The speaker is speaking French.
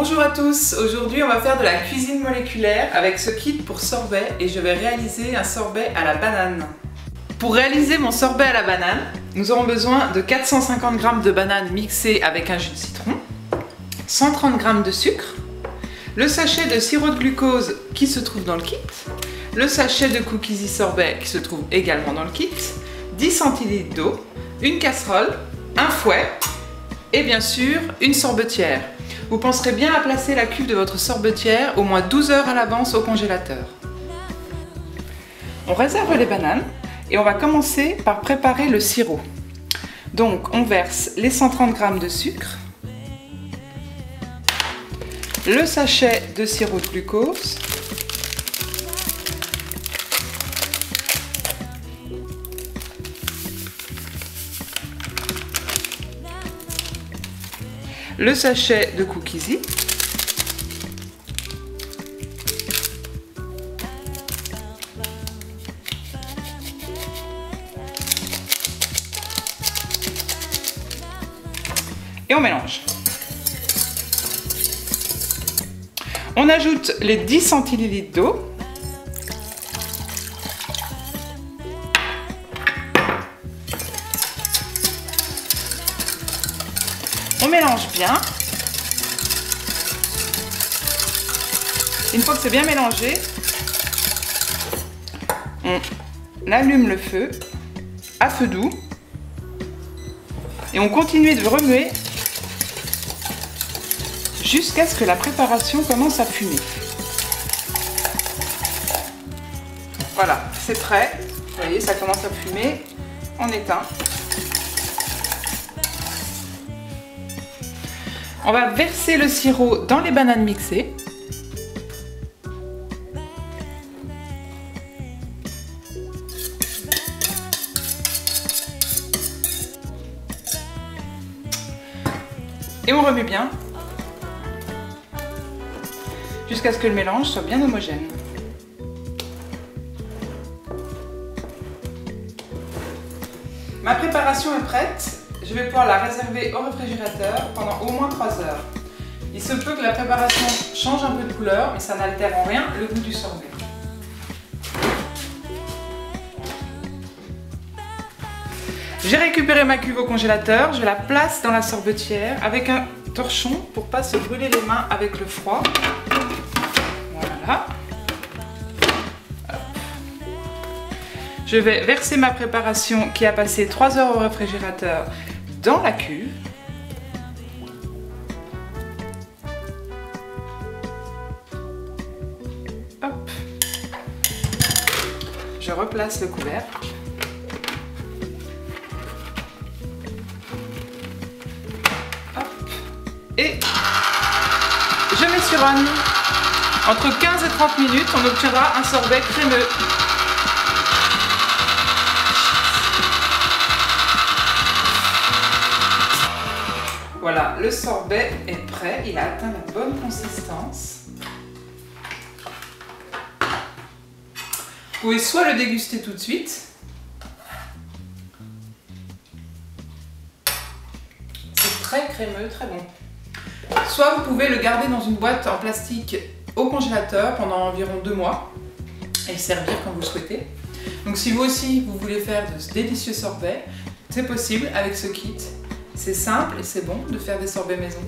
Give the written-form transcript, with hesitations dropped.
Bonjour à tous, aujourd'hui on va faire de la cuisine moléculaire avec ce kit pour sorbet et je vais réaliser un sorbet à la banane. Pour réaliser mon sorbet à la banane, nous aurons besoin de 450 g de bananes mixées avec un jus de citron, 130 g de sucre, le sachet de sirop de glucose qui se trouve dans le kit, le sachet de cookies sorbet qui se trouve également dans le kit, 10 centilitres d'eau, une casserole, un fouet et bien sûr une sorbetière. Vous penserez bien à placer la cuve de votre sorbetière au moins 12 heures à l'avance au congélateur. On réserve les bananes et on va commencer par préparer le sirop. Donc on verse les 130 g de sucre, le sachet de sirop de glucose, le sachet de cookies et on mélange. On ajoute les 10 centilitres d'eau. On mélange bien. Une fois que c'est bien mélangé, on allume le feu à feu doux et on continue de remuer jusqu'à ce que la préparation commence à fumer. Voilà, c'est prêt. Vous voyez, ça commence à fumer. On éteint. On va verser le sirop dans les bananes mixées. Et on remue bien jusqu'à ce que le mélange soit bien homogène. Ma préparation est prête. Je vais pouvoir la réserver au réfrigérateur pendant au moins 3 heures. Il se peut que la préparation change un peu de couleur, mais ça n'altère en rien le goût du sorbet. J'ai récupéré ma cuve au congélateur, je la place dans la sorbetière avec un torchon pour ne pas se brûler les mains avec le froid. Voilà. Je vais verser ma préparation qui a passé 3 heures au réfrigérateur dans la cuve. Hop. Je replace le couvercle. Hop. Et je mets sur on. Entre 15 et 30 minutes, on obtiendra un sorbet crémeux. Voilà, le sorbet est prêt, il a atteint la bonne consistance. Vous pouvez soit le déguster tout de suite, c'est très crémeux, très bon. Soit vous pouvez le garder dans une boîte en plastique au congélateur pendant environ 2 mois et le servir quand vous le souhaitez. Donc si vous aussi vous voulez faire de ce délicieux sorbet, c'est possible avec ce kit. C'est simple et c'est bon de faire des sorbets maison.